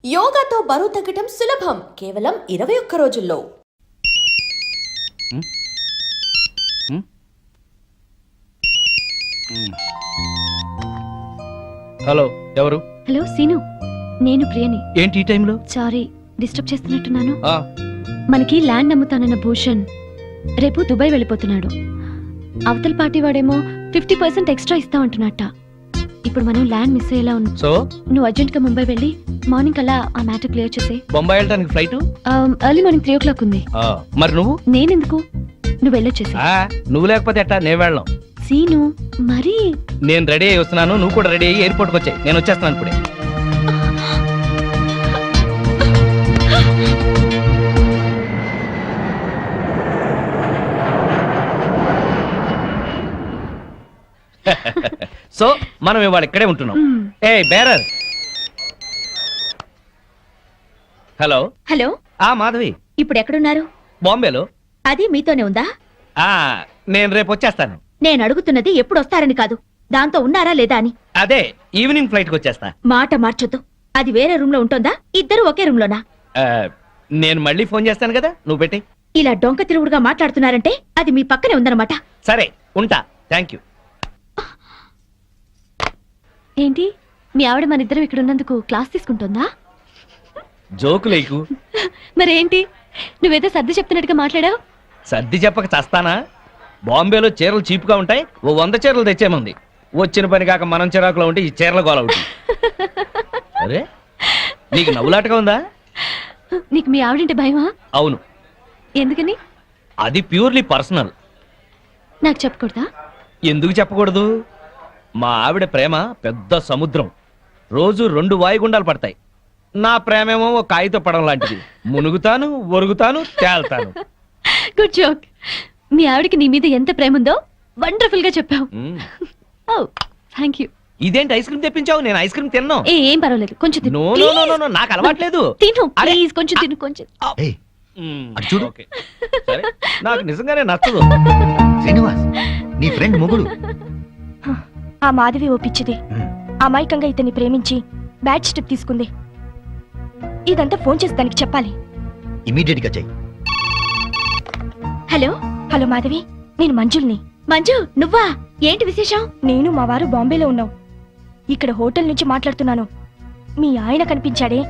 యోగాతో బరువు తగ్గటం సులభం కేవలం 21 రోజుల్లో. హలో, ఎవరు? హలో సీను, నేను ప్రియని. ఏంటి ఈ టైంలో? సారీ, డిస్టర్బ్ చేస్తున్నట్టున్నాను. ఆ, మనకి ల్యాండ్ అమ్ముతానన్న భూషణ్ రేపు దుబాయ్ వెళ్ళిపోతున్నాడు. అవతల పార్టీ వాడేమో 50% ఎక్స్ట్రా ఇస్తా అంటున్నట్ట. ఇప్పుడు మనం ల్యాండ్ మిస్ అయ్యేలా ఉంది. సో నువ్వు అర్జెంట్ గా ముంబై వెళ్ళి మార్నింగ్ అలా ఆ మ్యాటర్ క్లియర్ చేసే. బొంబాయి వెళ్ళడానికి ఫ్లైట్ ఎర్లీ మార్నింగ్ 3 o'clock ఉంది. మరి నువ్వు? నేనెందుకు, నువ్వు వెళ్ళొచ్చేసి. నువ్వు లేకపోతే ఎట్టా? నేను వెళ్ళను. సీను మరి నేను రెడీ అయ్యి వస్తున్నాను, నువ్వు కూడా రెడీ అయ్యి ఎయిర్పోర్ట్కి వచ్చాయి. నేను వచ్చేస్తున్నాను ఇప్పుడే. సో మనం ఇవాళ ఇక్కడే ఉంటున్నాం. ఏ బేరర్. Hello hello. మాధవి, ఇప్పుడు ఎక్కడున్నారు? బాంబేలో. అది మీతోనే ఉందా? నేను రేపు వచ్చేస్తాను. నేను అడుగుతున్నది ఎప్పుడు వస్తారని కాదు, దాంతో ఉన్నారా లేదా అని. అదే ఈవినింగ్ ఫ్లైట్ కి వచ్చేస్తా. మాట మార్చొద్దు. అది వేరే రూమ్ లో ఉంటుందా? ఇద్దరు ఒకే రూమ్ లోనా? నేను మళ్ళీ ఫోన్ చేస్తాను కదా, నువ్వు పెట్టి. ఇలా డొంక తిరుగుడుగా మాట్లాడుతున్నారంటే అది మీ పక్కనే ఉందన్నమాట. సరే ఉంటా, థ్యాంక్ యూ. ఏంటి, మీ ఆవిడ మన ఇద్దరం ఇక్కడ ఉన్నందుకు క్లాస్ తీసుకుంటుందా? జోకులేకు. మరేంటి, నువ్వేదో సర్ది చెప్తున్నట్టుగా మాట్లాడావు. సర్ది చెప్పక చస్తానా? బాంబేలో చీరలు చీపుగా ఉంటాయి, 100 చీరలు తెచ్చేమంది. వచ్చిన పని కాక మనం చిరాకులో ఉంటే ఈ చీరల గోల అవుతుంది. అరే, నీకు నవ్వులాటగా ఉందా? నీకు మీ ఆవిడంటే భయమా? అవును. ఎందుకని? అది ప్యూర్లీ పర్సనల్. నాకు చెప్పకూడదా? ఎందుకు చెప్పకూడదు? మా ఆవిడ ప్రేమ పెద్ద సముద్రం. రోజు 2 వాయుగుండాలు పడతాయి. నా ప్రేమేమో ఒక కాగిత పడం లాంటిది. మునుగుతాను, ఒరుగుతాను, తేల్తాను. Good joke. మీ ఆవిడకి నీ మీద ఎంత ప్రేమ ఉందో వండర్ఫుల్ గా చెప్పావు. ఓ థ్యాంక్ యూ. ఇదేంటి ఐస్ క్రీమ్ తెప్పించావు? నేను ఐస్ క్రీమ్ తిన్నాను. ఏం పర్వాలేదు, కొంచెం తిను. నో నో నో నో, నాకు అలవాట్లేదు. తిను ప్లీజ్, కొంచెం తిను, కొంచెం. చూడు. ఓకే. సరే, నాకు నిజంగానే నచ్చదు. శ్రీనివాస్, నీ ఫ్రెండ్ మొగుడు. ఆ మాధవి ఓ పిచ్చిది. అమాయకంగా ఇతన్ని ప్రేమించి బ్యాడ్ స్టెప్ తీసుకుంది. ఇదంతా ఫోన్ చేసి దానికి చెప్పాలి. ఇమీడియట్ గా చెయ్యి. హలో. హలో మాధవి, నేను మంజుల్ని. మంజు, నువ్వా? ఏంటి విశేషం? నేను మా వారు బాంబేలో ఉన్నాం. ఇక్కడ హోటల్ నుంచి మాట్లాడుతున్నాను. మీ ఆయన కనిపించాడే,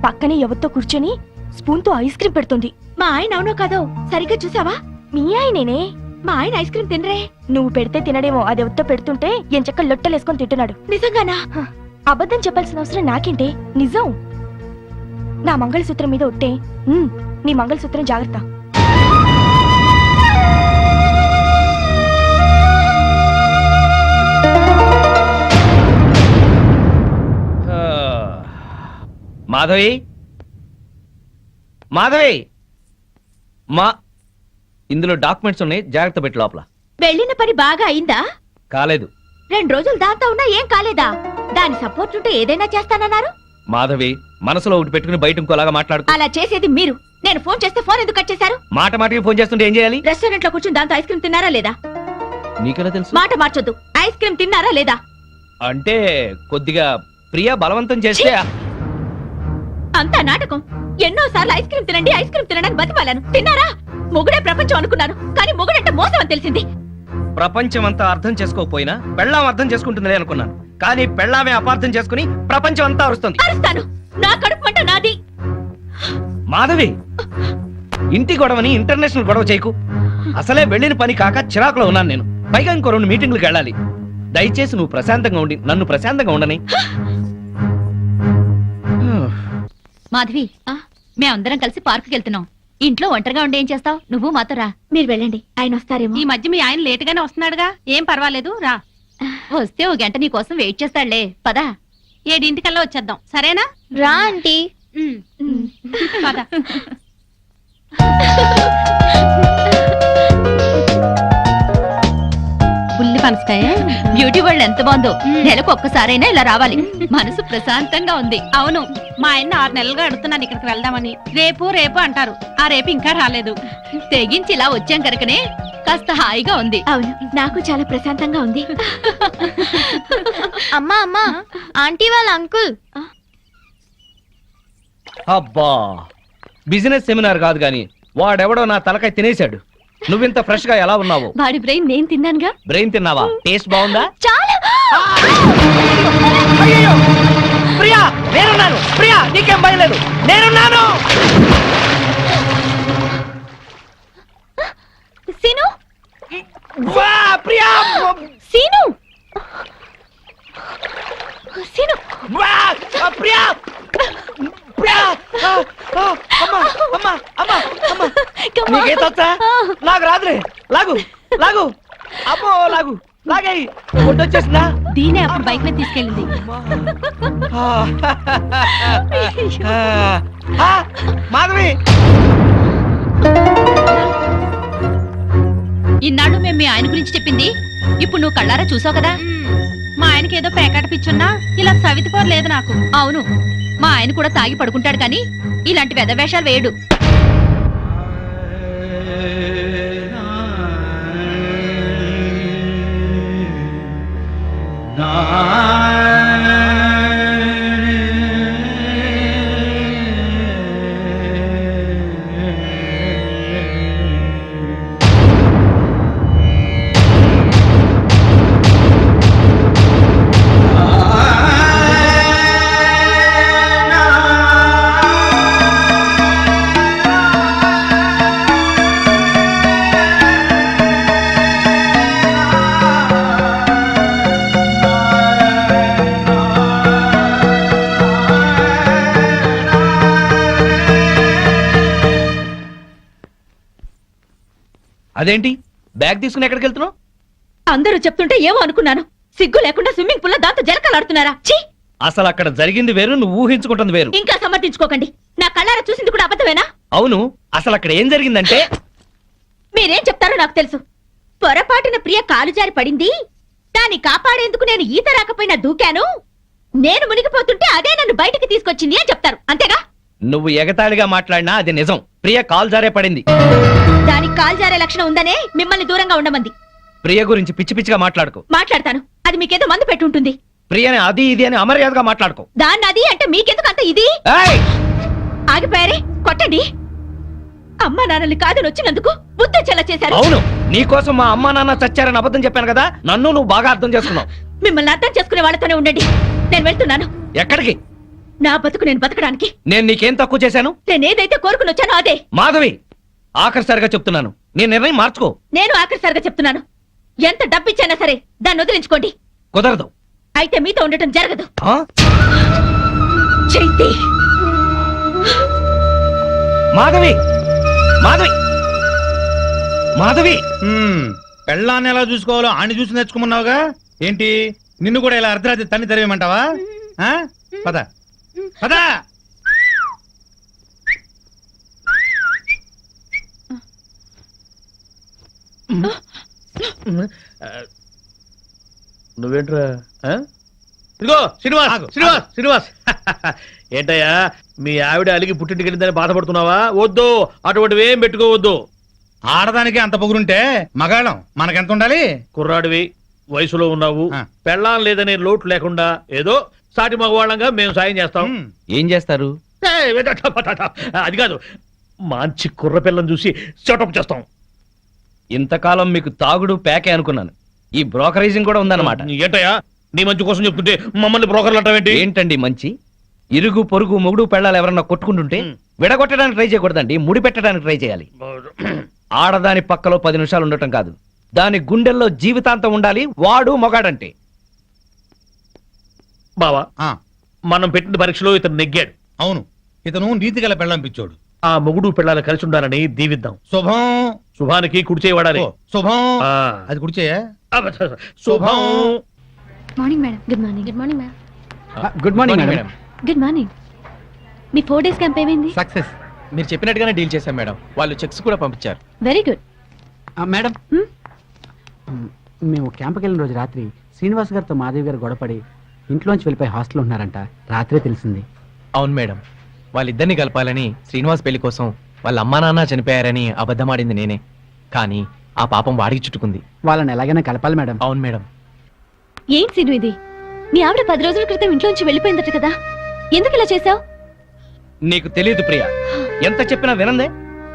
పక్కనే ఎవరితో కూర్చొని స్పూన్ తో ఐస్ క్రీమ్ పెడుతుంది. మా ఆయన అవునో కాదో సరిగ్గా చూసావా? మీ ఆయనేనే. మా ఆయన ఐస్ క్రీమ్ తినరే. నువ్వు పెడితే తినడేమో, అది ఎవరితో పెడుతుంటే ఎంచక్క లొట్టలేసుకొని తింటున్నాడు. నిజంగానా? అబద్ధం చెప్పాల్సిన అవసరం నాకేంటే, నిజం. నా మంగళసూత్రం మీద ఒట్టే. నీ మంగళసూత్రం జాగ్రత్త. మాధవి, మాధవి, ఇందులో డాక్యుమెంట్స్ ఉన్నాయి, జాగ్రత్త పెట్టి లోపల. వెళ్ళిన పని బాగా అయిందా? కాలేదు. 2 రోజులు దాంతో ఉన్నా ఏం కాలేదా? దాని సపోర్ట్ ఉంటే ఏదైనా చేస్తానన్నారు. మాధవి, మనసులో ఒకటి పెట్టుకుని బయట ఇంకోలాగా మాట్లాడు. అలా చేసేది మీరు. నేను ఫోన్ చేస్తే ఫోన్ ఎందుకు కట్ చేశారు? మాట మాటకి ఫోన్ చేస్తుంటే ఏం చేయాలి? రెస్టారెంట్ లో కూర్చుని దాంతో ఐస్ క్రీమ్ తిన్నారా లేదా? నీకెలా తెలుసు? మాట మార్చొద్దు. ఐస్ క్రీమ్ తిన్నారా లేదా? అంటే కొద్దిగా ప్రియా బలవంతం చేస్తే. అంతా నాటకం. ఎన్నోసార్లు ఐస్ క్రీమ్ తినండి, ఐస్ క్రీమ్ తినడానికి బతిమాలను. తిన్నారా? మొగుడే ప్రపంచం అనుకున్నాను, కానీ మొగుడంటే మోసం అని తెలిసింది. ప్రపంచం అంతా అర్థం చేసుకోకపోయినా పెళ్ళాం అర్థం చేసుకుంటుందిలే అనుకున్నాను, కానీ పెళ్ళామే అపార్థం చేసుకుని ప్రపంచం అంతా అరుస్తుంది. అరుస్తాను, నా కడుపు మంట నాది. మాధవి, ఇంటి గొడవని ఇంటర్నేషనల్ గొడవ చేయకు. అసలే వెళ్ళిన పని కాక చిరాకులో ఉన్నాను నేను. పైగా ఇంకో 2 మీటింగ్లకు వెళ్ళాలి. దయచేసి నువ్వు ప్రశాంతంగా ఉండి నన్ను ప్రశాంతంగా ఉండని. మాధవి, మేమందరం కలిసి పార్కుకి వెళ్తున్నాం. ఇంట్లో ఒంటరిగా ఉండి ఏం చేస్తావు? నువ్వు మాతో రా. మీరు వెళ్ళండి, ఆయన వస్తారేమో. ఈ మధ్య మీ ఆయన లేటుగానే వస్తున్నాడుగా, ఏం పర్వాలేదు, రా. వస్తే 1 గంట నీ కోసం వెయిట్ చేస్తాడులే. పదా, 7 వచ్చేద్దాం, సరేనా? రా ఆంటీ. పద. బుల్లి పనసకాయ బ్యూటీ వరల్డ్ ఎంత బాగుందో. నెలకు ఒక్కసారైనా ఇలా రావాలి, మనసు ప్రశాంతంగా ఉంది. అవును, మా ఆయన 6 నెలలుగా అడుగుతున్నాను ఇక్కడికి వెళ్దామని. రేపు రేపు అంటారు, ఆ రేపు ఇంకా రాలేదు. తెగించి ఇలా వచ్చాం కనుకనే కాస్త హాయిగా ఉంది. అవును, నాకు చాలా ప్రశాంతంగా ఉంది. అమ్మా అమ్మా, ఆంటీ వాళ్ళ అంకుల్. అబ్బా బిజినెస్ సెమినార్ కాదు గాని వాడెవడో నా తలకాయ తినేశాడు. నువ్వింత ఫ్రెష్ గా ఎలా ఉన్నావు? వాడి బ్రెయిన్ నేను తిన్నానుగా. బ్రెయిన్ తిన్నావా? టేస్ట్ బాగుందా? చాలా. అయ్యయ్యో! ప్రియా నేనున్నాను. ప్రియా నీకేం భయం లేదు, నేనున్నాను. సీను, వా ప్రియా! Scene, scene. వా ప్రియా! ప్రియా! అమ్మా అమ్మా అమ్మా అమ్మా! నీకేతొచ్చా? నాకు రాదులే. లాగు లాగు. అమ్మో లాగు. లాగేయి. వచ్చేసిందా? దీనే అప్పుడు బైక్ మీద తీసుకెళ్ళింది. మాధవి ఇన్నాళ్ళు మేము మీ ఆయన గురించి చెప్పింది ఇప్పుడు నువ్వు కళ్ళారా చూసావు కదా. మా ఆయనకి ఏదో పేకాట పిచ్చున్నా ఇలా సవితిపోరు లేదు నాకు. అవును, మా ఆయన కూడా తాగి పడుకుంటాడు కానీ ఇలాంటి వెధవేషాలు వేయడు. అదేంటి బ్యాగ్ తీసుకుని ఎక్కడికి వెళ్తున్నావు? అందరూ చెప్తుంటే ఏమో అనుకున్నాను. సిగ్గు లేకుండా స్విమ్మింగ్ పూల్ లో దాంతో జలకలాడుతున్నారా? ఛీ! అసలు అక్కడ జరిగింది వేరు, నువ్వు ఊహించుకుంటుంది వేరు. ఇంకా సమర్థించుకోకండి. నా కళ్ళారా చూసింది కూడా అబద్ధమేనా? అవును, అసలు అక్కడ ఏం జరిగిందంటే మీరేం చెప్తారో నాకు తెలుసు. పొరపాటున ప్రియ కాలు జారి పడింది. దాన్ని కాపాడేందుకు నేను ఈత రాకపోయినా దూకాను. నేను మునిగిపోతుంటే అదే నన్ను బయటికి తీసుకొచ్చింది అని చెప్తారు, అంతేగా? నువ్వు ఎగతాళిగా మాట్లాడినా అది నిజం. ప్రియ కాల్ జారే పడింది. దానికి కాలు జారే లక్షణం ఉందనే మిమ్మల్ని దూరంగా ఉండమంది. ప్రియ గురించి పిచ్చి పిచ్చిగా మాట్లాడుకో. మాట్లాడతాను. అది మీకేదో మందు పెట్టి ఉంటుంది. ప్రియని అది ఇది అని అమర్యాదగా మాట్లాడుకో. దాన్ని అది అంటే మీకెందుకు అంత ఇది? ఏయ్! ఆగిపోయారే, కొట్టండి. అమ్మా నాన్నల్ని కాదని వచ్చినందుకు బుద్ధి చెల్ల చేశారు. అవును, నీకోసం మా అమ్మా నాన్న చచ్చారని అబద్ధం చెప్పాను కదా, నన్ను నువ్వు బాగా అర్థం చేసుకున్నావు. మిమ్మల్ని అర్థం చేసుకునే వాళ్ళతోనే ఉండండి. నేను వెళ్తున్నాను. ఎక్కడికి? నా బతుకు నేను బతకడానికి. నేను నీకేం తక్కువ చేశాను? నేనేదైతే కోరుకుని వచ్చానో అదే. మాధవి, ఆఖరిసారిగా చెప్తున్నాను, నీ నిర్ణయం మార్చుకో. నేను ఆఖరిసారిగా చెప్తున్నాను, ఎంత డబ్బిచ్చైనా సరే దాన్ని వదిలించుకోండి. కుదరదు. అయితే మీతో ఉండటం జరగదు. ఆ? చైతి, మాధవి, మాధవి, మాధవి! పెళ్ళాన్ని ఎలా చూసుకోవాలో ఆని చూసి నేర్చుకోమన్నావుగా. ఏంటి నిన్ను కూడా ఇలా అర్ధరాత్రి తన్ని తరివేయమంటావా? ఆ? పద పద. నువ్వేంట్రా? ఇదిగో శ్రీనివాస్, శ్రీనివాస్, శ్రీనివాస్! ఏంటయ్యా మీ ఆవిడ అలిగి పుట్టింటికి వెళ్ళిందని బాధపడుతున్నావా? వద్దు, అటువంటివి ఏం పెట్టుకోవద్దు. ఆడదానికి అంత పొగురుంటే మగాళ్ళం మనకెంత ఉండాలి? కుర్రాడివి, వయసులో ఉన్నావు, ఆ. పెళ్ళాం లేదనే లోటు లేకుండా ఏదో సాటి మగవాళ్ళంగా మేము సాయం చేస్తాం. ఏం చేస్తారు? అది కాదు, మంచి కుర్ర పిల్లని చూసి సెటప్ చేస్తాం. ఇంతకాలం మీకు తాగుడు ప్యాకే అనుకున్నాను, ఈ బ్రోకరేజింగ్ కూడా ఉందన్నమాట. ఏంటయ్యా నీ మంచి కోసం చెప్తుంటే మమ్మల్ని బ్రోకర్లు అంటావేంటి? ఏంటండి మంచి? ఇరుగు పొరుగు మొగుడు పెళ్ళాలు ఎవరన్నా కొట్టుకుంటుంటే విడగొట్టడానికి ట్రై చేయకూడదండి, ముడి పెట్టడానికి ట్రై చేయాలి. ఆడదాని పక్కలో 10 నిమిషాలు ఉండటం కాదు, దాని గుండెల్లో జీవితాంతం ఉండాలి. వాడు మొగాడంటే. బావా, ఆ, మనం పెట్టిన పరీక్షలో ఇతను నెగ్గాడు. అవును, ఇతను నీతి గల పెళ్ళం పిచ్చోడు. ఆ మొగుడు పిల్లలు కలిసి ఉండాలని దీవిద్దాం. శుభం. శుభానికి కుడి చేయబడాలి. ఓ, శుభం. ఆ. అది కుడిచేయా? శుభం. Morning madam. Good morning. Good morning ma'am. Good morning madam. Good morning. మీ 4 డేస్ క్యాంప్ ఏమైంది? సక్సెస్. మీరు చెప్పినట్టుగానే డీల్ చేశాం మేడం. వాళ్ళు చెక్స్ కూడా పంపించారు. Very good. మేడం, మేము క్యాంప్కి వెళ్ళిన రోజు రాత్రి శ్రీనివాస్ గారితో మాధవి గారు గొడవపడి ఇంట్లోంచి వెళ్ళిపోయి హాస్టల్లో ఉన్నారంట. రాత్రే తెలిసింది. అవును మేడం, వాళ్ళిద్దరిని కలపాలని శ్రీనివాస్ పెళ్లి కోసం వాళ్ళ అమ్మా నాన్న చనిపోయారని అబద్ధమాడింది నేనే. కానీ ఆ పాపం వాడికి చుట్టుకుంది. వాళ్ళని ఎలాగైనా కలపాలి మేడం. అవును మేడం. ఏం సీను ఇది? మీ ఆవిడ 10 రోజుల క్రితం ఇంట్లోంచి వెళ్ళిపోయిందట కదా, ఎందుకు ఇలా చేశావు? నీకు తెలియదు ప్రియా, ఎంత చెప్పినా వినందే.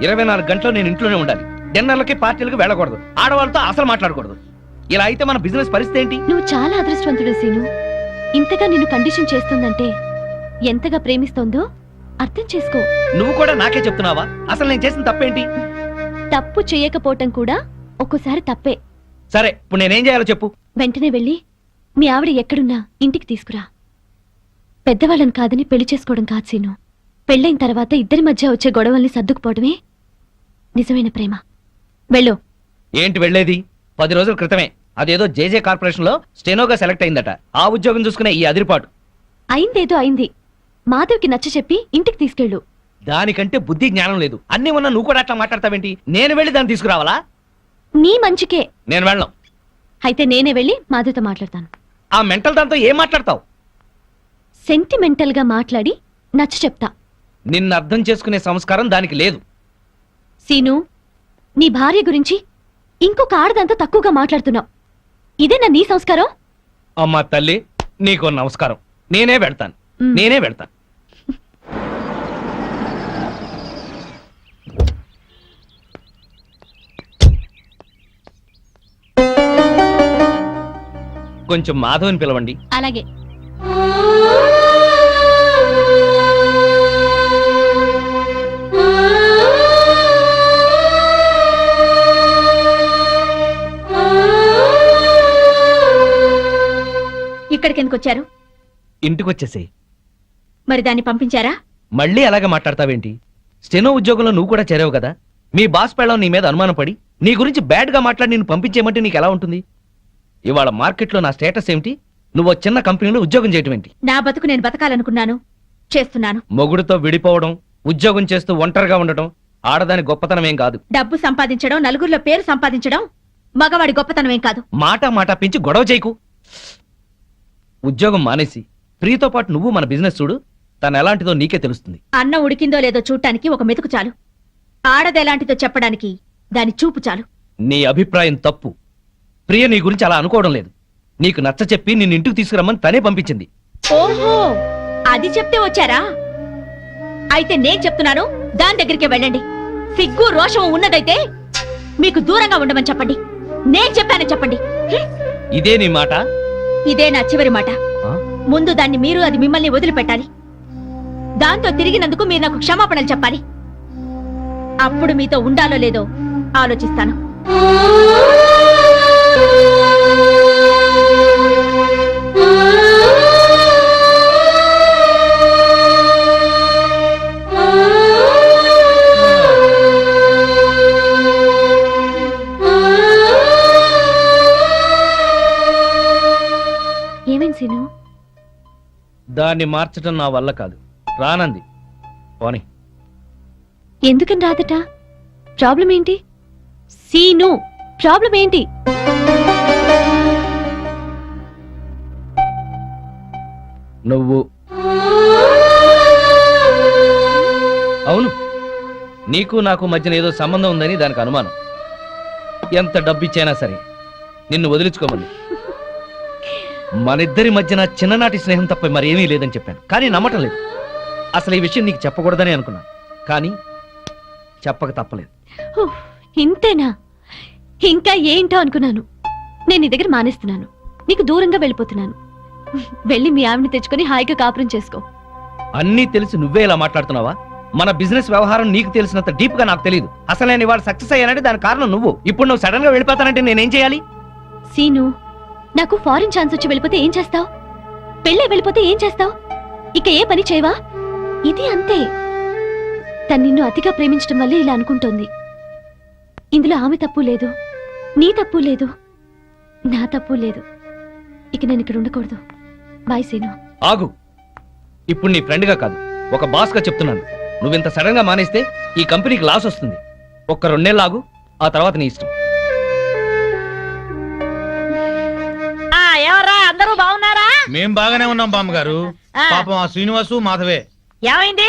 24 గంటలు నేను ఇంట్లోనే ఉండాలి. డిన్నర్లకి పార్టీలకు వెళ్ళకూడదు, ఆడవాళ్ళతో అసలు మాట్లాడకూడదు. ఇలా అయితే మన బిజినెస్ పరిస్థితి ఏంటి? నువ్వు చాలా అదృష్టవంతుడు సీను. ఇంతగా నిన్ను కండిషన్ చేస్తుందంటే ఎంతగా ప్రేమిస్తోందో అర్థం చేసుకో. నువ్వు కూడా నాకే చెప్తున్నావా? అసలు నేను చేసిన తప్పేంటి? తప్పు చేయకపోవటం కూడా ఒక్కోసారి తప్పే. సరే, ఇప్పుడు నేనేం చేయాలో చెప్పు. వెంటనే వెళ్ళి మీ ఆవిడ ఎక్కడున్నా ఇంటికి తీసుకురా. పెద్దవాళ్ళని కాదని పెళ్లి చేసుకోవడం కాదు సీను. పెళ్ళైన తర్వాత ఇద్దరి మధ్య వచ్చే గొడవల్ని సర్దుకుపోవడమే నిజమైన ప్రేమ. వెళ్ళు. ఏంటి వెళ్ళేది? 10 రోజుల క్రితమే అదేదో జేజే కార్పొరేషన్ లో స్టెనోగా సెలెక్ట్ అయిందట. ఆ ఉద్యోగం చూసుకునే ఈ అదిరిపాటు. అయిందేదో అయింది. మాధవ్కి నచ్చ చెప్పి ఇంటికి తీసుకెళ్ళు. దానికంటే బుద్ధి జ్ఞానం లేదు. అన్ని ఉన్నా నువ్వు కూడా అట్లా మాట్లాడతావేంటి? నేను వెళ్ళి దాన్ని తీసుకురావాలా? నీ మంచికే. నేను వెళ్ళను. అయితే నేనే వెళ్ళి మాధవ్తో మాట్లాడతాను. ఆ మెంటల్ దాంతో ఏం మాట్లాడతావు? సెంటిమెంటల్ గా మాట్లాడి నచ్చ చెప్తా. నిన్ను అర్థం చేసుకునే సంస్కారం దానికి లేదు. సీను, నీ భార్య గురించి ఇంకొక ఆడదంతా తక్కువగా మాట్లాడుతున్నావు. ఇదేనా నీ సంస్కారం? అమ్మా తల్లి, నీకు నమస్కారం. నేనే వెళ్తాను. మ్. నేనే వెళ్తాను. కొంచెం మాధవ్ని పిలవండి. అలాగే. ఇక్కడికి ఎందుకు వచ్చారు? ఇంటికొచ్చేసేయ్. మరి దాన్ని పంపించారా? మళ్ళీ అలాగే మాట్లాడతావేంటి? స్టెనో ఉద్యోగంలో నువ్వు కూడా చేరావు కదా. మీ బాస్ పెళ్ళం నీ మీద అనుమానం పడి నీ గురించి బ్యాడ్ గా మాట్లాడి నిన్ను పంపించేయమంటే నీకు ఎలా ఉంటుంది? ఇవాళ మార్కెట్లో నా స్టేటస్ ఏమిటి? నువ్వు చిన్న కంపెనీలో ఉద్యోగం చేయటం ఏంటి? నా బతుకు నేను బతకాలనుకున్నాను, చేస్తున్నాను. మొగుడుతో విడిపోవడం, ఉద్యోగం చేస్తూ ఒంటరిగా ఉండటం ఆడదాని గొప్పతనం ఏం కాదు. డబ్బు సంపాదించడం, నలుగురిలో పేరు సంపాదించడం మగవాడి గొప్పతనమేం కాదు. మాట పెంచి గొడవ చేయకు. ఉద్యోగం మానేసి ప్రియతో పాటు నువ్వు మన బిజినెస్ చూడు. తను ఎలాంటిదో నీకే తెలుస్తుంది. అన్నం ఉడికిందో లేదో చూడటానికి ఒక మెతుకు చాలు. ఆడదెలాంటిదో చెప్పడానికి దాని చూపు చాలు. నీ అభిప్రాయం తప్పు. ప్రియ నీ గురించి అలా అనుకోవడం లేదు. నీకు నచ్చ చెప్పి నిన్ను ఇంటికి తీసుకురమ్మని తనే పంపించింది. ఓహో, అది చెప్తే వచ్చారా? అయితే నేను చెప్తున్నాను, దాని దగ్గరికి వెళ్ళండి. సిగ్గు రోషం ఉన్నదైతే మీకు దూరంగా ఉండమని చెప్పండి. నేను చెప్పానని చెప్పండి. ఇదే నీ మాట? ఇదే నా చివరి మాట. ఆ? ముందు దాన్ని మీరు, అది మిమ్మల్ని వదిలిపెట్టాలి. దాంతో తిరిగినందుకు మీరు నాకు క్షమాపణలు చెప్పాలి. అప్పుడు మీతో ఉండాలో లేదో ఆలోచిస్తాను. ఏమైంది సీను? దాన్ని మార్చడం నా వల్ల కాదు. రానంది. పోనీ. ఎందుకని రాదట? ప్రాబ్లం ఏంటి? సీను, ప్రాబ్లం ఏంటి? నువ్వు. అవును, నీకు నాకు మధ్యన ఏదో సంబంధం ఉందని దానికి అనుమానం. ఎంత డబ్బిచ్చైనా సరే నిన్ను వదిలించుకోమని. మనిద్దరి మధ్యన చిన్ననాటి స్నేహం తప్ప మరేమీ లేదని చెప్పాను, కానీ నమ్మటం లేదు. అసలు ఈ విషయం నీకు చెప్పకూడదని అనుకున్నాను, కానీ చెప్పక తప్పలేదు. ఉఫ్, ఇంతేనా? ఇంకా ఏంటో అనుకున్నాను. నేను నీ దగ్గర మానేస్తున్నాను, నీకు దూరంగా వెళ్ళిపోతున్నాను. వెళ్ళి మీ ఆవిడని తెచ్చుకొని హాయిగా కాపురం చేసుకో. అన్నీ తెలిసి నువ్వే ఇలా మాట్లాడుతున్నావా? మన బిజినెస్ వ్యవహారం నీకు తెలిసినంత డీప్ గా నాకు తెలియదు. అసలు నేను ఇవాళ సక్సెస్ అయ్యానంటే దాని కారణం నువ్వు. ఇప్పుడు నువ్వు సడన్ గా వెళ్ళిపోతానంటే నేనేం చేయాలి? సీను, నాకు ఫారిన్ ఛాన్స్ వచ్చి వెళ్ళిపోతే ఏం చేస్తావు? పెళ్ళే వెళ్ళిపోతే ఏం చేస్తావు? ఇక ఏ పని చేయవా? ఇది అంతే. తను నిన్ను అతిగా ప్రేమించడం వల్లే ఇలా అనుకుంటోంది. ఇందులో ఆమె తప్పు లేదు, నీ తప్పు లేదు, నా తప్పు లేదు. ఇక నేను ఇక్కడ ఉండకూడదు. బాయ్ సీను. ఆగు. ఇప్పుడు నీ ఫ్రెండ్ గా కాదు, ఒక బాస్ గా చెప్తున్నాను. నువ్వింత సడన్ గా మానేస్తే ఈ కంపెనీకి లాస్ వస్తుంది. ఒక్క 2 నెలలు ఆగు, ఆ తర్వాత నీ ఇష్టం. ఎవరా అందరూ బాగున్నారా? మేం బాగానే ఉన్నాం బామ్మగారు. ఆ. పాపం ఆ శ్రీనివాసు మాధవే ఏమైంది?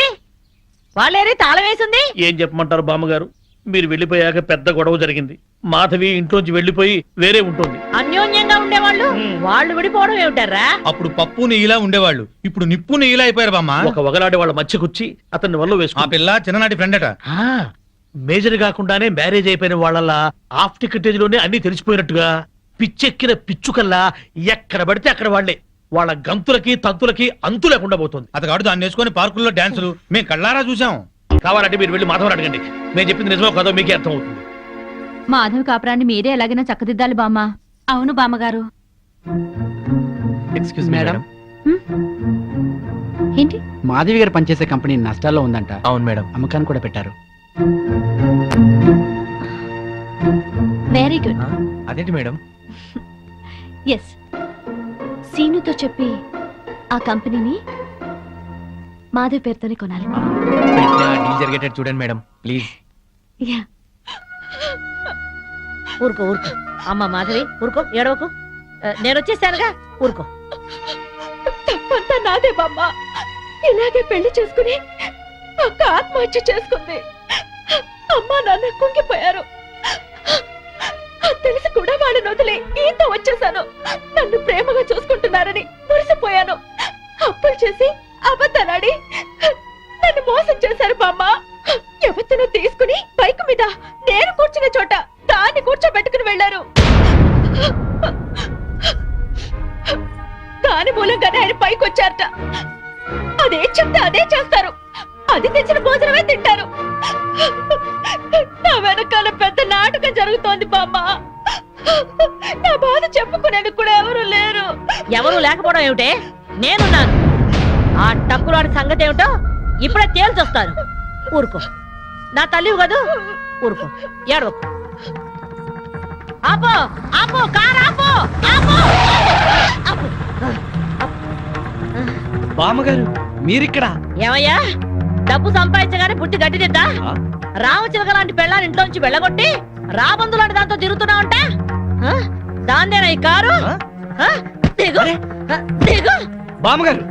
వాళ్ళేరి తాళం వేసింది. ఏం చెప్పమంటారు బామ్మగారు? మీరు వెళ్ళిపోయాక పెద్ద గొడవ జరిగింది. మాధవి ఇంట్లోంచి వెళ్ళిపోయి వేరే ఉంటుంది. అన్యోన్యంగా ఉండేవాళ్ళు వాళ్ళు విడిపోవడం ఏమిటారా? అప్పుడు పప్పు నెయ్యిలా ఉండేవాళ్ళు, ఇప్పుడు నిప్పు నెయ్యిలా అయిపోయారు బామ్మ. ఒక వగలాడే వాళ్ళ మధ్యకొచ్చి అతన్ని వల్ల ఆ వేసుకు పిల్ల చిన్ననాటి ఫ్రెండ్ అట. మేజర్ కాకుండానే మ్యారేజ్ అయిపోయిన వాళ్ళ హాఫ్ టికెటేజ్ లోనే అన్ని తెలిసిపోయినట్టుగా పిచ్చెక్కిన పిచ్చుకల్లా ఎక్కడ పడితే అక్కడ వాళ్లే. వాళ్ళ గంతులకి తంతులకి అంతు లేకుండా పోతుంది. అతగాడు దాన్ని వేసుకొని పార్కుల్లో డాన్సులు మేము కళ్ళారా చూసాం. కావాలంటే మీరు వెళ్ళి మాధవని అడగండి. నేను చెప్పింది నిజమో కాదో మీకే అర్థం అవుతుంది. మాధవి కాపురాన్ని మీరే ఎలాగైనా చక్కదిద్దాలి బామ్మ. అవును బామ్మగారు. Excuse madam. మేడం. ఏంటి? మాధవి గారు పనిచేసే కంపెనీ నష్టాల్లో ఉందంట. అవును మేడం. అమ్మకాన్ని కూడా పెట్టారు. Very good. అదేంటి మేడం? ఎస్, సీనుతో చెప్పి ఆ కంపెనీని మాధవ్ పేరుతోనే కొనాలి. డీల్ జరిగేటట్టు చూడండి మేడం ప్లీజ్. యా. ఊరుకో ఊరుకో అమ్మ మాధవి, ఊరుకో, ఏడవకు. నేను వచ్చేసానుగా, ఊరుకో. తప్పంతా నాదే బామ్మ. ఇలాగే పెళ్లి చేసుకుని అక్క ఆత్మహత్య చేసుకుంది. అమ్మా నాన్న కుంగిపోయారు. తెలిసి కూడా వాళ్ళని వదిలి ఈత వచ్చేసాను. నన్ను ప్రేమగా చూసుకుంటున్నారని మురిసిపోయాను. అప్పులు చేసి అబద్ధాలాడి నన్ను మోసం చేశారు బామ్మ. ఎవరినో తీసుకుని బైక్ మీద నేను కూర్చున్న చోట దాన్ని కూర్చోబెట్టుకుని వెళ్లారు. దాని మూలంగానే ఆయన పైకి వచ్చారట. అదే చెప్తే అదే చేస్తారు. అది తెచ్చిన భోజనమే తింటారు. నా వెనకాల పెద్ద నాటకం జరుగుతోంది బామ్మ. నా బాధ చెప్పుకునేందుకు కూడా ఎవరు లేరు. ఎవరు లేకపోవడం ఏమిటే? నేనున్నాను. ఆ టక్కులాడి సంగతి ఏమిటో ఇప్పుడే తేల్చొస్తాను. ఊరుకో, నా తల్లివి కదూ, ఊరుకో, ఏడవకు. ఆపో ఆపో, కారు ఆపో, ఆపో, ఆపో. బామ్మగారు మీరిక్కడ? ఏమయ్యా, డబ్బు సంపాదించగానే పుట్టి గట్టిదిద్దా? రామచిలక లాంటి పెళ్ళాన్ని ఇంట్లోంచి వెళ్ళగొట్టి రాబందు లాంటి దాంతో తిరుగుతున్నావంట. దాన్నేనా ఈ కారు? దిగు, దిగు. బామ్మగారు,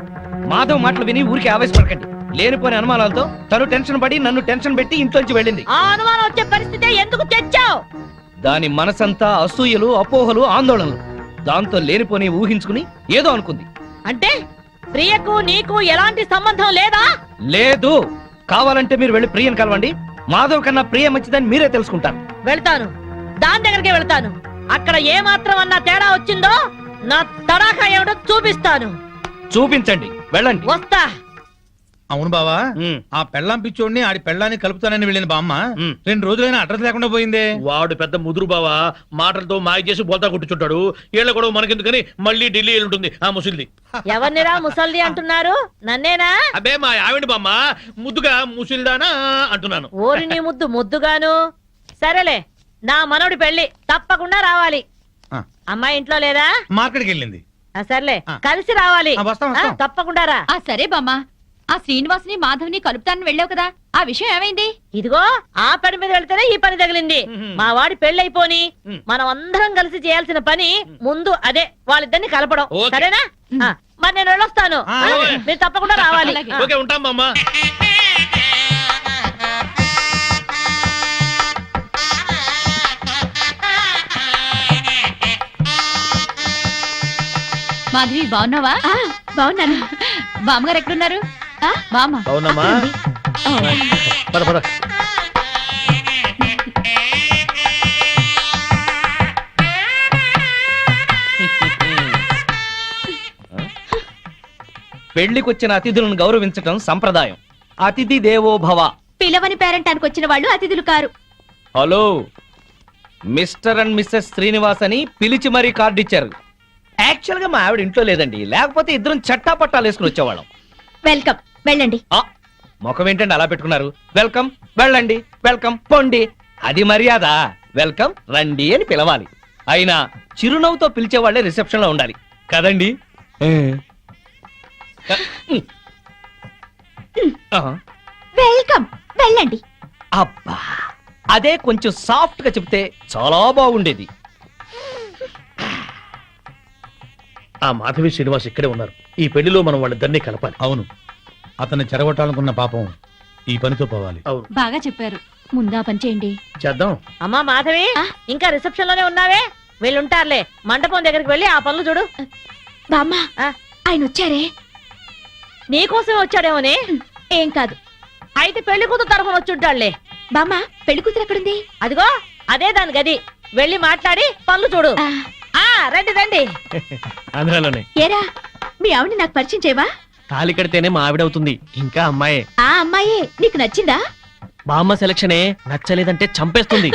మాధవ్ మాటలు విని ఊరికి ఆవేశపడకండి. లేనిపోని అనుమానాలతో తను టెన్షన్ పడి నన్ను టెన్షన్ పెట్టి ఇంట్లోంచి వెళ్ళింది. ఆ అనుమానం వచ్చే పరిస్థితి ఎందుకు తెచ్చావు? దాని మనసంతా అసూయలు, అపోహలు, ఆందోళనలు. దాంతో లేనిపోని ఊహించుకుని ఏదో అనుకుంది. అంటే ప్రియకు నీకు ఎలాంటి సంబంధం లేదా? లేదు. కావాలంటే మీరు వెళ్ళి ప్రియని కలవండి. మాధవ్ కన్నా ప్రియ మంచిదని మీరే తెలుసుకుంటారు. వెళ్తాను, దాని దగ్గరికి వెళ్తాను. అక్కడ ఏ మాత్రం అన్నా తేడా వచ్చిందో నా తడాఖా ఏమిటో చూపిస్తాను. చూపించండి, వెళ్ళండి. వస్తా. అవును బావా, ఉమ్. ఆ పెళ్ళాం పిచ్చోడిని ఆడి పెళ్ళాన్ని కలుపుతానని వెళ్ళిన బామ్మ ఉమ్. 2 రోజులైనా అడ్రస్ లేకుండా పోయిందే. వాడు పెద్ద ముదురు బావా, మాటలతో మాయ చేసి బోల్తా కొట్టుచుంటాడు. ఏళ్ళ కూడా మనకెందుకని మళ్ళీ ఢిల్లీ వెళ్ళుంటుంది ఆ ముసిల్ది. ఎవరినిరా ముసల్ది అంటున్నారు? నన్నేనా? అబ్బే మా ఆవిడ బామ్మ, ముద్దుగా ముసిల్దానా అంటున్నాను. ఓరి నీ ముద్దు ముద్దుగాను. సరేలే, నా మనవడి పెళ్లి తప్పకుండా రావాలి. ఆ. అమ్మాయి ఇంట్లో లేదా? మార్కెట్కి వెళ్ళింది. సర్లే, ఆ. కలిసి రావాలి. వస్తాం, వస్తాం. తప్పకుండా రా. ఆ సరే బామ్మ. ఆ శ్రీనివాసుని మాధవ్ని కలుపుతానని వెళ్ళావు కదా, ఆ విషయం ఏమైంది? ఇదిగో ఆ పని మీద వెళ్తేనే ఈ పని తగిలింది. మా వాడి పెళ్లి అయిపోని మనం అందరం కలిసి చేయాల్సిన పని ముందు అదే, వాళ్ళిద్దరిని కలపడం. ఓకే. సరేనా? మరి నేను వెళ్ళొస్తాను. ఆ, ఓకే. మీరు తప్పకుండా రావాలి. అలాగే. ఓకే, ఉంటాం బామ్మ. మాధవి బాగున్నావా? బాగున్నాను. బామ్మగారు ఎక్కడున్నారు? బామ్మ అవునమ్మా, పద పద. పెళ్లికొచ్చిన అతిథులను గౌరవించటం సంప్రదాయం. అతిథి దేవో భవ. పిలవని పేరెంటానికి వచ్చిన వాళ్ళు అతిథులు కారు. Hello, mister and missus Srinivas అని పిలిచి మరీ కార్డు ఇచ్చారు. యాక్చువల్ గా మా ఆవిడ ఇంట్లో లేదండి, లేకపోతే ఇద్దరం చట్టా పట్టాలు వేసుకుని వచ్చేవాళ్ళం. వెల్కమ్, వెళ్ళండి. ముఖం ఏంటండి అలా పెట్టుకున్నారు? వెల్కమ్, వెళ్ళండి, వెల్కమ్, పొండి. అది మర్యాద. వెల్కమ్, రండి అని పిలవాలి. అయినా చిరునవ్వుతో పిలిచే వాళ్ళే రిసెప్షన్ లో ఉండాలి కదండి. వెల్కమ్, వెళ్ళండి. అబ్బా, అదే కొంచెం సాఫ్ట్ గా చెప్తే చాలా బాగుండేది. ఆ మాధవి శ్రీనివాస్ ఇక్కడే ఉన్నారు. ఈ పెళ్లిలో మనం వాళ్ళిద్దరినీ కలపాలి. అవును, అతన్ని చెరగొట్టాలనుకున్న పాపం ఈ పనితో పోవాలి. అవును. బాగా చెప్పారు. ముందా పని చేయండి. చేద్దాం. అమ్మా మాధవి, ఇంకా రిసెప్షన్ లోనే ఉన్నావే? వీళ్ళుంటారులే, మండపం దగ్గరికి వెళ్ళి ఆ పనులు చూడు. బామ్మ, ఆయన వచ్చారే? నీకోసమే వచ్చాడేమోనే. ఏం కాదు. అయితే పెళ్లి కూతురు తరఫున వచ్చుంటాడులే. బామ్మ, పెళ్లి కూతురు ఎక్కడుంది? అదిగో అదే దాని గది, వెళ్ళి మాట్లాడి పనులు చూడు. రండి రండి. ఆంధ్రాలోనే. ఏరా, మీ ఆవిడ నాకు పరిచయం చేయవా? తాళి కడితేనే మా ఆవిడవుతుంది, ఇంకా అమ్మాయే. ఆ అమ్మాయే నీకు నచ్చిందా? బామ్మ సెలక్షనే నచ్చలేదంటే చంపేస్తుంది.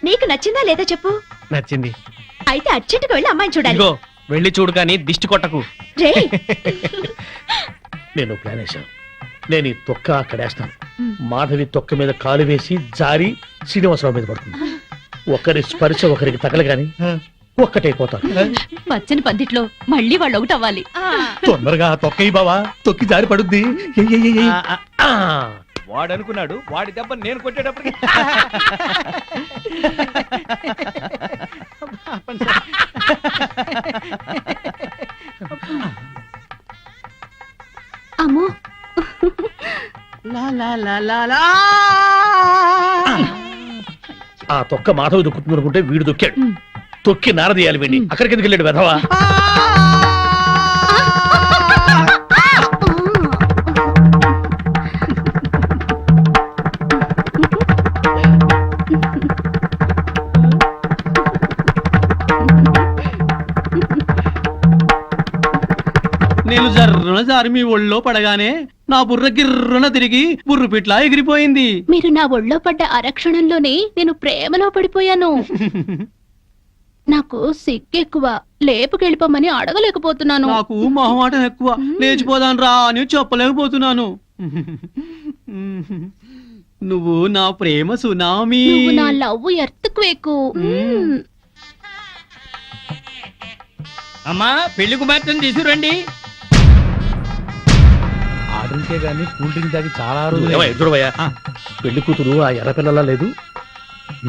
నీకు నచ్చిందా లేదా చెప్పు. నచ్చింది. అయితే అర్జెంటుగా వెళ్ళి అమ్మాయిని చూడాలి. ఇదిగో వెళ్ళి చూడు కానీ దిష్టి కొట్టకు. రే, నేను ప్లాన్ వేశాను. నేను ఈ తొక్క అక్కడేస్తాను. మాధవి తొక్క మీద కాలు వేసి జారి శ్రీనివాసరావు మీద పడుతుంది. ఒకరి స్పర్శ ఒకరికి తగలగాని ఒక్కటైపోతారు. పచ్చని పందిట్లో మళ్ళీ వాళ్ళు ఒకటి అవ్వాలి. తొందరగా తొక్క బావా, తొక్కి జారి పడుద్ది. వాడు అనుకున్నాడు, వాడి దెబ్బ నేను కొట్టేటప్పటికి అమ్మో, ఆ తొక్క మాధవి దొక్కుతుంది అనుకుంటే వీడు దొక్కాడు. తొక్కి నారదీయాలి వీడిని. అక్కడికి ఎందుకు వెళ్ళాడు వెధవా? నేను జర్రున జారి మీ ఒళ్ళో పడగానే నా బుర్ర గిర్రున తిరిగి బుర్రు పిట్లా ఎగిరిపోయింది. మీరు నా ఒళ్ళో పడ్డ అరక్షణంలోనే నేను ప్రేమలో పడిపోయాను. నాకు సిగ్గెక్కువ, లేపుకెళ్ళిపోమని అడగలేకపోతున్నాను. నాకు మొహమాటం ఎక్కువ, లేచిపోదాను రా అని చెప్పలేకపోతున్నాను. నువ్వు నా ప్రేమ సునామీ. నువ్వు నా లవ్ ఎర్త్క్వేక్. అమ్మా, పెళ్లి కుమార్తెను తీసుకురండి. ఆ డ్రింకే గానీ కూల్ డ్రింక్ తాగి చాలా రోజులు. పెళ్లి కూతురు ఆ ఎర్ర పిల్లలా లేదు?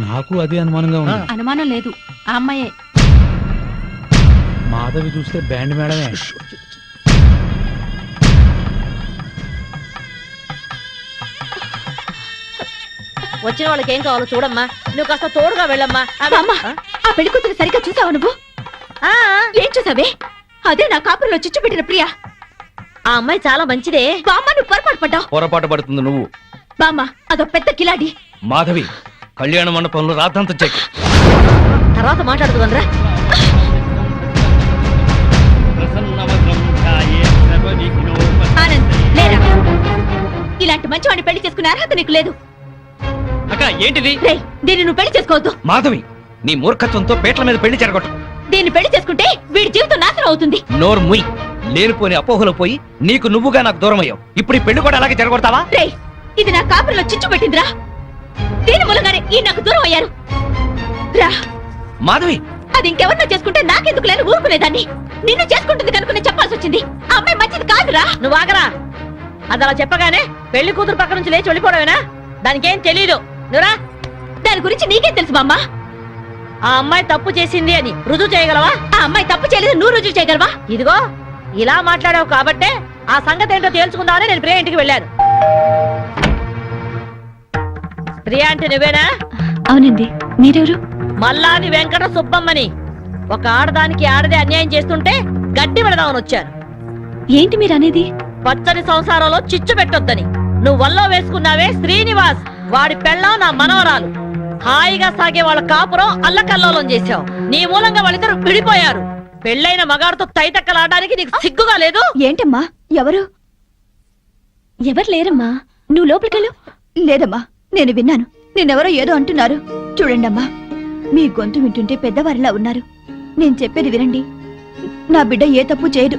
నాకు అదే అనుమానంగా ఉంది. అనుమానం లేదు, ఆ అమ్మాయే. మాధవి చూస్తే బ్యాండ్ మేడమే. వచ్చిన వాళ్ళకి ఏం కావాలో చూడమ్మా. నువ్వు కాస్త తోడుగా వెళ్ళమ్మా. అమ్మా, ఆ పెళ్లి కూతురు సరిగ్గా చూసావా నువ్వు? ఏం చూసావే? అదే నా కాపురంలో చిచ్చు పెట్టిన ప్రియా. ఆ అమ్మాయి చాలా మంచిదే. బామ్మ, నువ్వు పొరపాటు పడ్డావు. పొరపాటు పడుతుంది నువ్వు. బామ్మ, అదో పెద్ద కిలాడి. మాధవి, కళ్యాణ మండపంలో రాద్ధాంతం చెక్. తర్వాత మాట్లాడుతుందిరా. ఆనంద్, లేరా? ఇలాంటి మంచివాడిని పెళ్లి చేసుకునే అర్హత నీకు లేదు. అక్క ఏంటిది? రేయ్, దీన్ని నువ్వు పెళ్లి చేసుకోవద్దు. మాధవి, నీ మూర్ఖత్వంతో పేట్ల మీద పెళ్లి చెరగొట్టు. దీన్ని పెళ్లి చేసుకుంటే వీడి జీవితం నాశనం అవుతుంది. నోరు ముయ్. లేనిపోని అపోహలో పోయి నీకు నువ్వుగా నాకు దూరం అయ్యావు. ఇప్పుడు ఈ పెళ్లి కూడా అలాగే జరగొడతావా? రేయ్, ఇది నా కాపురంలో చిచ్చు పెట్టిందిరా. దీని మూలంగానే ఈ నాకు దూరం అయ్యారు. రా మాధవి, అది ఇంకెవరినో చేసుకుంటే నాకెందుకు లేని ఊరుకునేదాన్ని. నిన్ను చేసుకుంటుంది కనుక నేను చెప్పాల్సి వచ్చింది. ఆ అమ్మాయి మంచిది కాదురా. నువ్వు ఆగరా. అది అలా చెప్పగానే పెళ్లి కూతురు పక్క నుంచి లేచి వెళ్ళిపోవడమేనా? దానికేం తెలీదు. నువ్వురా. దాని గురించి నీకేం తెలుసు బామ్మ? ఆ అమ్మాయి తప్పు చేసింది అని రుజువు చేయగలవా? ఆ అమ్మాయి తప్పు చేయలేదు, నువ్వు రుజువు చేయగలవా? ఇదిగో ఇలా మాట్లాడావు కాబట్టే ఆ సంగతి ఏంటో తేల్చుకుందామని నేను ప్రియా ఇంటికి వెళ్ళాను. ప్రియా అంటే నువ్వేనా? అవునండి. మీరెవరు? మల్లాది వెంకట సుబ్బమ్మని. ఒక ఆడదానికి ఆడదే అన్యాయం చేస్తుంటే గడ్డి పెడదామని వచ్చాను. ఏంటి మీరు అనేది? పచ్చని సంసారంలో చిచ్చు పెట్టొద్దని. నువ్వు వల్లో వేసుకున్నావే శ్రీనివాస్, వాడి పెళ్ళాం నా మనవరాలు. హాయిగా సాగే వాళ్ళ కాపురం అల్లకల్లోలం చేశావు. నీ మూలంగా వాళ్ళిద్దరు విడిపోయారు. పెళ్ళైన మగాడితో తైతక్కలాడడానికి నీకు సిగ్గుగా లేదు? ఏంటమ్మా? ఎవరు? ఎవరు లేరమ్మా. నువ్వు లోపలికెళ్ళు. లేదమ్మా, నేను విన్నాను. నేనెవరో ఏదో అంటున్నారు. చూడండమ్మా, మీ గొంతు వింటుంటే పెద్దవారిలా ఉన్నారు. నేను చెప్పేది వినండి. నా బిడ్డ ఏ తప్పు చేయదు.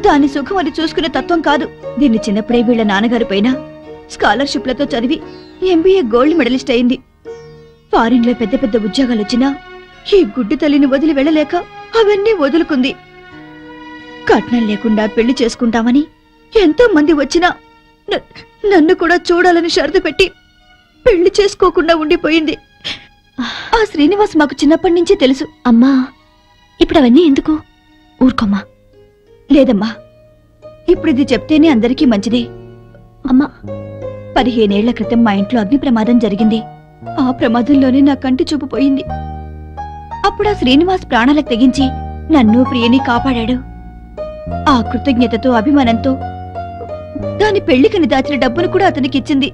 దాని సుఖం అది చూసుకునే తత్వం కాదు. దీన్ని చిన్నప్పుడే వీళ్ళ నాన్నగారి పైన స్కాలర్షిప్లతో చదివి ఎంబీఏ గోల్డ్ మెడలిస్ట్ అయింది. ఫారిన్ లో పెద్ద పెద్ద ఉద్యోగాలు వచ్చినా ఈ గుడ్డి తల్లిని వదిలి వెళ్ళలేక అవన్నీ వదులుకుంది. కట్నం లేకుండా పెళ్లి చేసుకుంటామని ఎంతో మంది వచ్చినా నన్ను కూడా చూడాలని షరతు పెట్టి పెళ్లి చేసుకోకుండా ఉండిపోయింది. ఆ శ్రీనివాస్ మాకు చిన్నప్పటి నుంచి తెలుసు. అమ్మా, ఇప్పుడు అవన్నీ ఎందుకు? ఊరుకోమ్మా. లేదమ్మా, ఇప్పుడు ఇది చెప్తేనే అందరికీ మంచిది. అమ్మా, 15 ఏళ్ల క్రితం మా ఇంట్లో అగ్ని ప్రమాదం జరిగింది. ఆ ప్రమాదంలోనే నా కంటి చూపు పోయింది. అప్పుడు ఆ శ్రీనివాస్ ప్రాణాలకు తెగించి నన్ను ప్రియని కాపాడాడు. ఆ కృతజ్ఞతతో అభిమానంతో దాని పెళ్లికని దాచిన డబ్బును కూడా అతనికి ఇచ్చింది.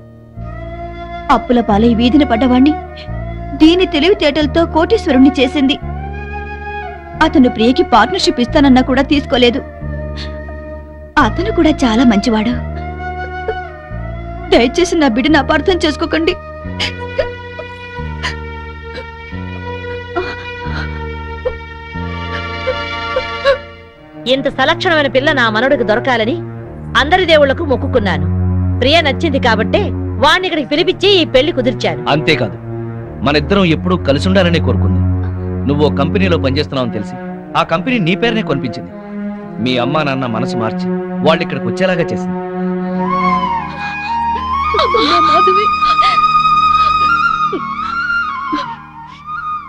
అప్పుల పాలై వీధిన పడ్డవాణ్ణి దీని తెలివితేటలతో కోటీశ్వరుణ్ణి చేసింది. అతను ప్రియకి పార్ట్నర్షిప్ ఇస్తానన్నా కూడా తీసుకోలేదు. అతను కూడా చాలా మంచివాడు. దయచేసి నా బిడ్డను అపార్థం చేసుకోకండి. ఇంత సలక్షణమైన పిల్ల నా మనవడికి దొరకాలని అందరి దేవుళ్లకు మొక్కుకున్నాను. ప్రియ నచ్చింది కాబట్టే వాణ్ణి ఇక్కడికి పిలిపించి ఈ పెళ్లి కుదిర్చాను. అంతేకాదు, మనిద్దరం ఎప్పుడూ కలిసి ఉండాలనే కోరుకుంది. నువ్వు కంపెనీలో పనిచేస్తున్నావని తెలిసి ఆ కంపెనీ నీ పేరునే కొనిపించింది. మీ అమ్మా నాన్న మనసు మార్చి వాళ్ళు ఇక్కడికి వచ్చేలాగా చేసింది.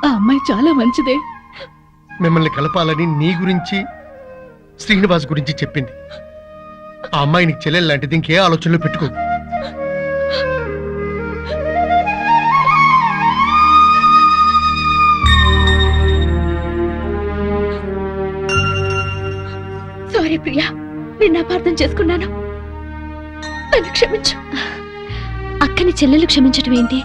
ఆ అమ్మాయి చాలా మంచిదే. మిమ్మల్ని కలపాలని నీ గురించి శ్రీనివాస్ గురించి చెప్పింది. ఆ అమ్మాయి నీకు చెల్లెలు లాంటిది, ఇంకే ఆలోచనలు పెట్టుకో. సారీ ప్రియా, నిన్ను అపార్థం చేసుకున్నాను. నన్ను క్షమించు. అక్కని చెల్లెలు క్షమించటం ఏంటి?